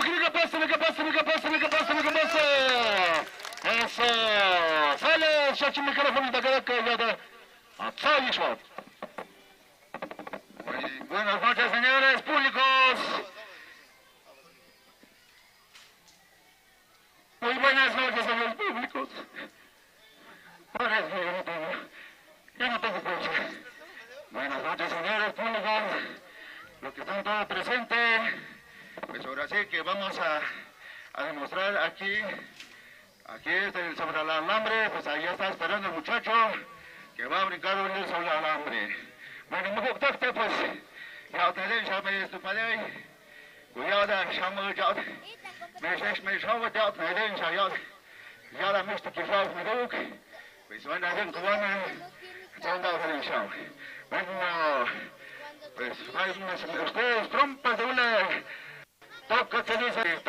¿qué pasa? Eso. Sale, شاشه الميكروفون ده كده ده. Atsai shot. Buenas noches, señores públicos. Muy buenas noches, señores públicos. Ahora ya no tengo coche. Buenas noches, señores públicos. Los que están todos presentes. Pues ahora sí que vamos a demostrar aquí sobre el alambre. Pues ahí está esperando el muchacho que va a brincar sobre el alambre. Bueno, muy bien, pues ya te den, ya me estupadé. Cuidado, ya me ya me schauert ja me den, ja da möchte ich auf mit Druck. Pues van a den cubana, están dando el show. Bueno, pues hay ustedes trompas de una toca que dice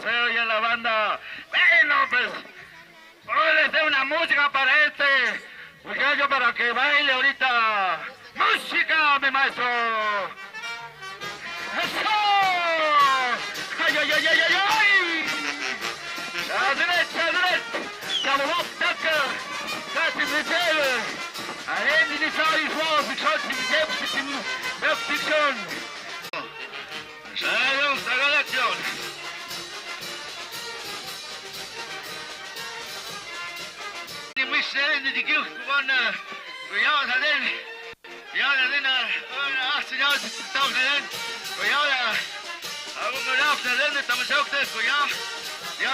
se oye la banda. Bueno, pues póngale una música para este muchacho para que baile ahorita. ¡Música, mi maestro! ¡Eso! ¡Ay, ay, ay, ay, ay, ay! ¡A derecha, a derecha! ¡Cabrón, taca! ¡Casi me lleve! ¡A él y dice ahí, ¡wow! ¡Fiction! ¡Saludos a la acción! Misten die Kirche gewonnen. Ja, dat in. Ja, dat in. 18 jaar toch in. Ja, ja. Waarom maar af dat in? Dat is ook dit. Ja. Ja,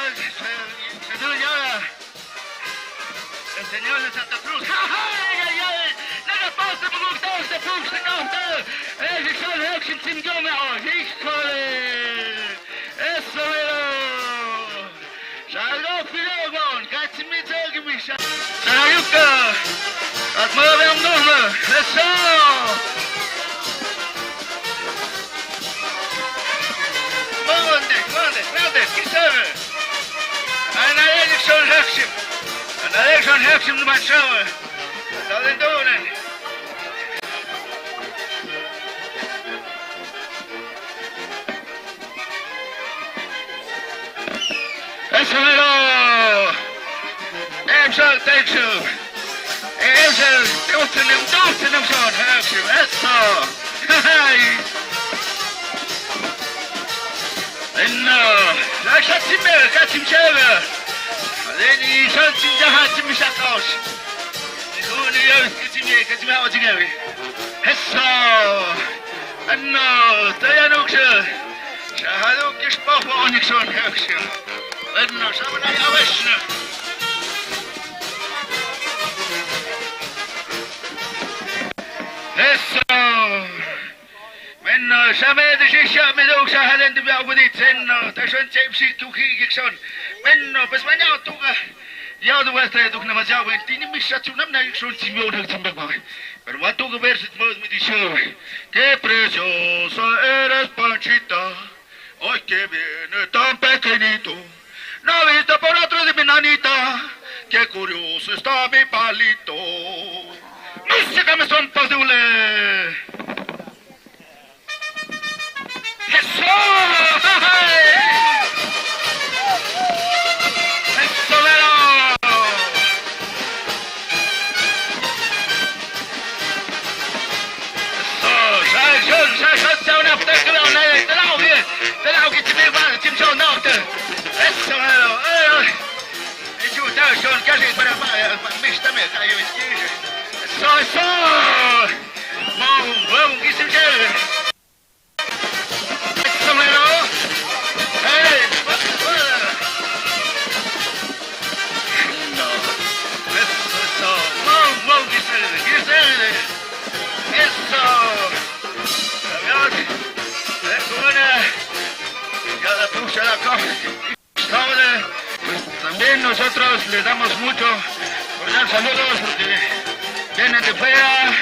ze doen ja. El Señor de Santa Cruz. Ay, ay, ay. Nada pasa por ustedes de Cruz de Cauta. Es el Hexen sin Gomeo. Híjole. Eso es. Salgo Filogon. Katzimita Gemisha. Sayuka! Atmöver nummer! Eso! Månde, kisöver! Anna Eriksson Högsim! Anna Eriksson Högsim du matchöver! Ta den donen! Eso är då! Emsal, Texu! Emsal, Dotenem sån, Högsim, eso! Hej! Enno! Kaçim çevir! Aleni, şansın cahatim misakaos! Nikuni yavuz, kaçim hava çıgevi! Eso! Enno, tayanuksu! Şahaduk işbaf ve onikson, Högsim! Enno, sabunay avaşını! Eso! Menno, samedi shisha medok sa halen de biagodit senno, tashan chepsi tuki gikson. Menno, pues mañana tuga. Ya do este duk na mazao, tini misha tsunam na gikson simio de timbagma. Pero va tuga versit mod me dice, qué preciosa eres Panchita. Hoy que viene tan pequeñito. No visto por otro de mi nanita. Qué curioso está mi palito. Música me son pasule. Eso. Eso vero. Eso. Se una aptekla una te la que te va tim son nokte. Eso vero. Yo son casi para mista me cayó izquierda. Eso. Vamos, que se quede. Eso. nosotros les damos mucho cordial saludos porque vienen de fuera,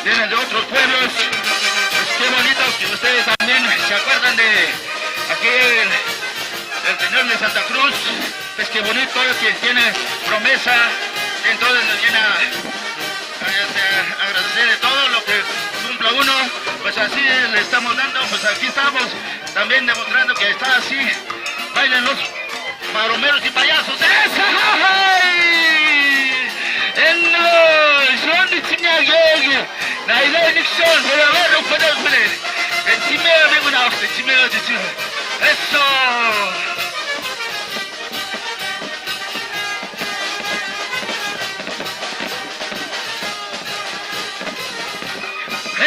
vienen de otros pueblos. Pues qué bonito que ustedes también se acuerdan de aquí el Señor de Santa Cruz. Pues qué bonito, quien tiene promesa, entonces nos llena agradecer de todo lo que cumpla uno. Pues así le estamos dando, pues aquí estamos también demostrando que está así. Bailen los maromeros y payasos. ¡Esa! ¡Eso!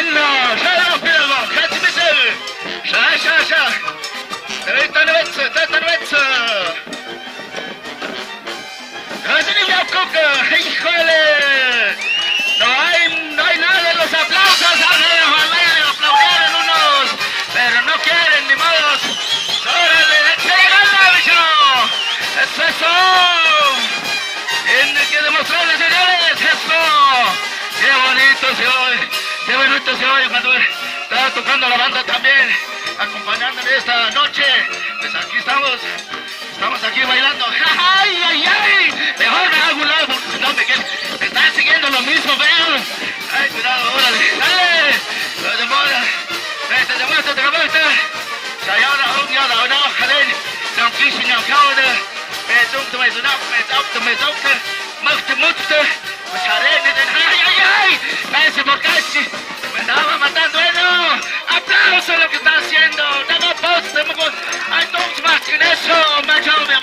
¡No! ¡Shalom, Pirello! ¡Catch me, sir! ¡Sha! ¡Tatanwetze! ¡Híjole! No hay nada de los aplausos. Aplaudieron unos, pero no quieren, ni modos. ¡Órale! ¡Eso! Tienen que demostrarle, señores. ¡Eso! ¡Qué bonito se oye! ¡Qué bonito se oye cuando estaba tocando la banda también! Acompañándome esta noche. Pues aquí estamos aquí bailando. ¡Ay! Mejor me hago un lado, porque no me están siguiendo lo mismo, vean. ¡Ay, cuidado, órale! ¡Dale! ¡Lo demora! ¡Te demuestra! ¡Sayana, no, Helen! ¡No kiezen jou kouden! Met zoekte, mochte! ¡Pues ¡ay! ¡Ese bocachi! ¡Me estaba matando, bueno! ¡Aplauso lo que está haciendo! ¡Dame post! ¡Ay, todos más que eso! ¡Más lluvia!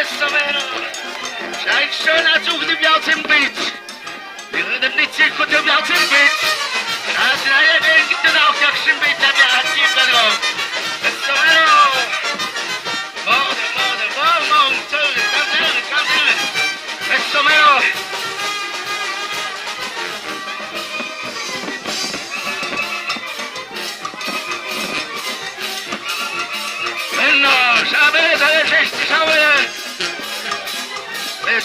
¡Eso, pero! ¡Schijk schon als zoek die Bjauts im Beat! Die würden nicht sich gut im Bjauts im Beat! ¡Als den gibt es auch ja schon Beat, der hat hier drauf! ¡Eso, pero! ¡Mode! ¡Eso, pero! Es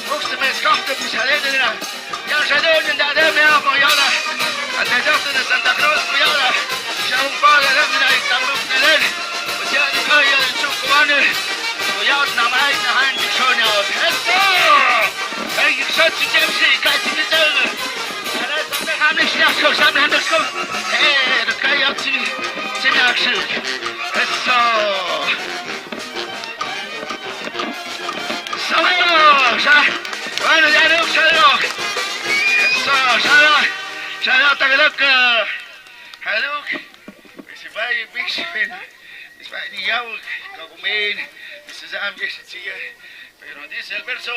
kochte, pues alegre. Ya se donen da de me amo y ahora. Ante de Santa Cruz, y ahora. Ya un par de reina y también de él. Pues ya de calle del Chucubane. Y ahora nada más de hand y son out. ¡Eso! Ey, Schatz, ich habe sie, kann sie nicht sagen. Wir haben nicht nachgeschaut, wir haben das gemacht. Hey, da kann ich auch sie nachschauen. ¡Eso! Bueno, ya no, Shalom. Eso, Shalom, Tagalog. Haluk. Si va y Bixen. Si va y Yau, Kagumen. Si se han visto, pero dice el verso.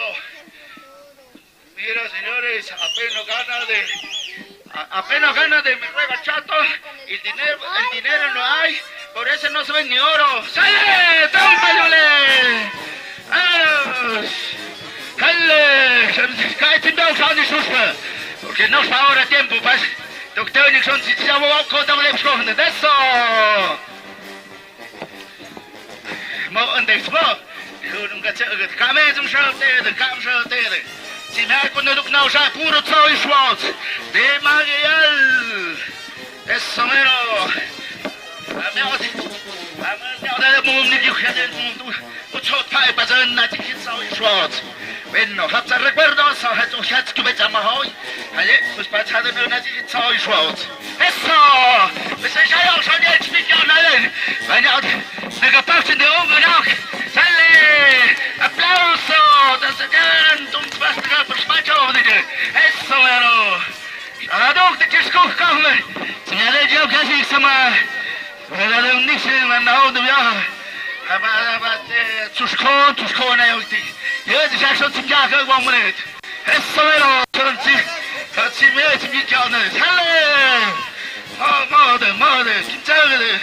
Mira, señores, apenas gana de mi ruega chato. El dinero no hay. Por eso no se ven ni oro. ¡Sale! ¡Tómpayole! Cállate, no, Claudio Suspe, porque no está ahora tiempo, pues. Doctor Nixon, si se va a contar un lepscogen, eso. Mondays, Kamen Schauter. Sie merken, du Knauscher, puro Zeug schwarz. De Mariel. Eso, mero. Bueno, habt ihr recuerdos? Hat euch jetzt gewetzt am Haus? Alle, was bei Zeit nur nach sich Zeug schwarz. Eso! Das ist ja auch schon jetzt nicht online. Wenn ihr eine gepackte Augen nach. Sale! Applauso! Das ist gern und was da verspacho nicht. Eso, pero. Schau, das ist gut kommen. Señale yo casi sama. Weil er nicht in der Haut ja. Aber Tuschko na heute. Ja, das ist schon zum Jahr irgendwann nicht. Es soll schon hat sie mir jetzt nicht ja nicht. Hallo. Oh, Mode, gibt's alle.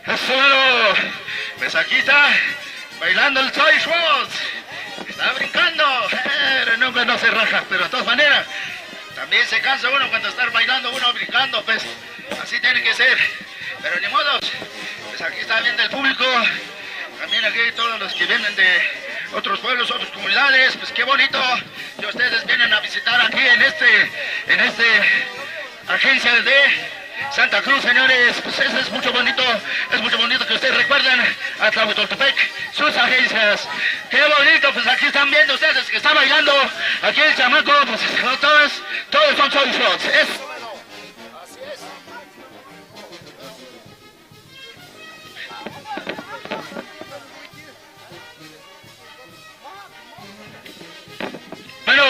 Eso, pues aquí está bailando el Soy Schwartz. Está brincando, no se raja, pero de todas maneras, también se cansa uno cuando está bailando, uno brincando, pues, así tiene que ser. Pero ni modo, pues aquí está viendo el público, también aquí todos los que vienen de otros pueblos, otras comunidades, pues qué bonito que ustedes vienen a visitar aquí en este agencia de Santa Cruz, señores. Pues eso es mucho bonito que ustedes recuerden a Tlahuitoltepec, sus agencias. Qué bonito, pues aquí están viendo ustedes que está bailando aquí el chamaco, pues todos son Soy Schwartz. Bueno,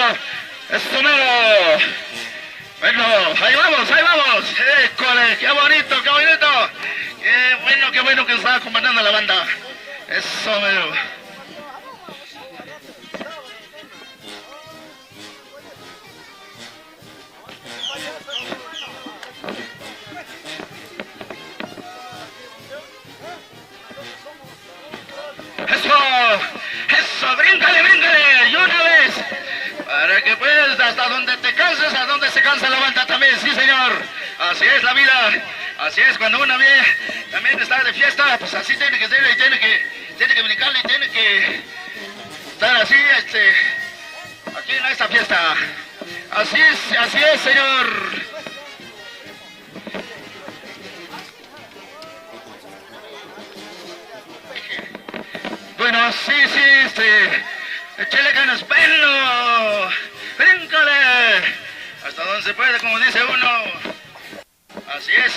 eso mero. Bueno, ahí vamos. ¡École! ¡Qué bonito! ¡Qué bueno que está acompañando a la banda! Eso mero. ¡Eso! ¡Bríncale! ¡Y una vez! Para que pues, hasta donde te canses, a donde se cansa la banda también, sí señor. Así es la vida, así es cuando uno también está de fiesta, pues así tiene que ser, y tiene que brincarle, y tiene que estar así, aquí en esta fiesta. Así es, señor. Bueno, sí, échale ganas, bueno, bríncale, hasta donde se puede, como dice uno, así es.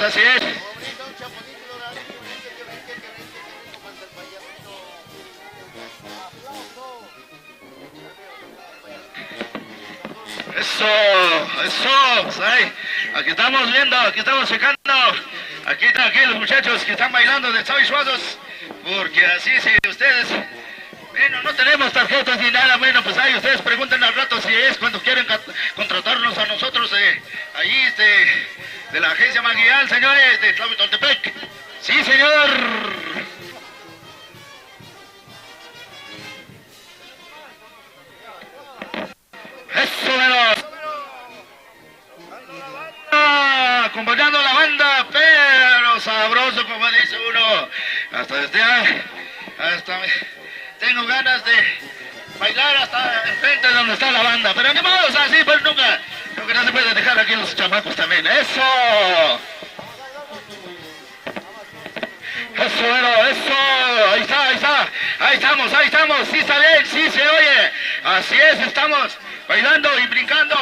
Eso, pues ahí, aquí estamos viendo, aquí estamos checando, aquí los muchachos que están bailando de Soy Schwartz, porque así si ustedes... Bueno, no tenemos tarjetas ni nada, bueno, pues ahí ustedes pregunten al rato si es cuando quieren contratarnos a nosotros ahí de la agencia Maguial, señores, de Tlahuitoltepec. Sí, señor. Eso, menos. Acompañando a la banda, pero sabroso, como dice uno. Hasta tengo ganas de bailar hasta enfrente de donde está la banda, pero ni modo, así pues nunca no se puede dejar aquí los chamacos también. Eso, ahí estamos, sí sale, sí se oye, así es, estamos bailando y brincando.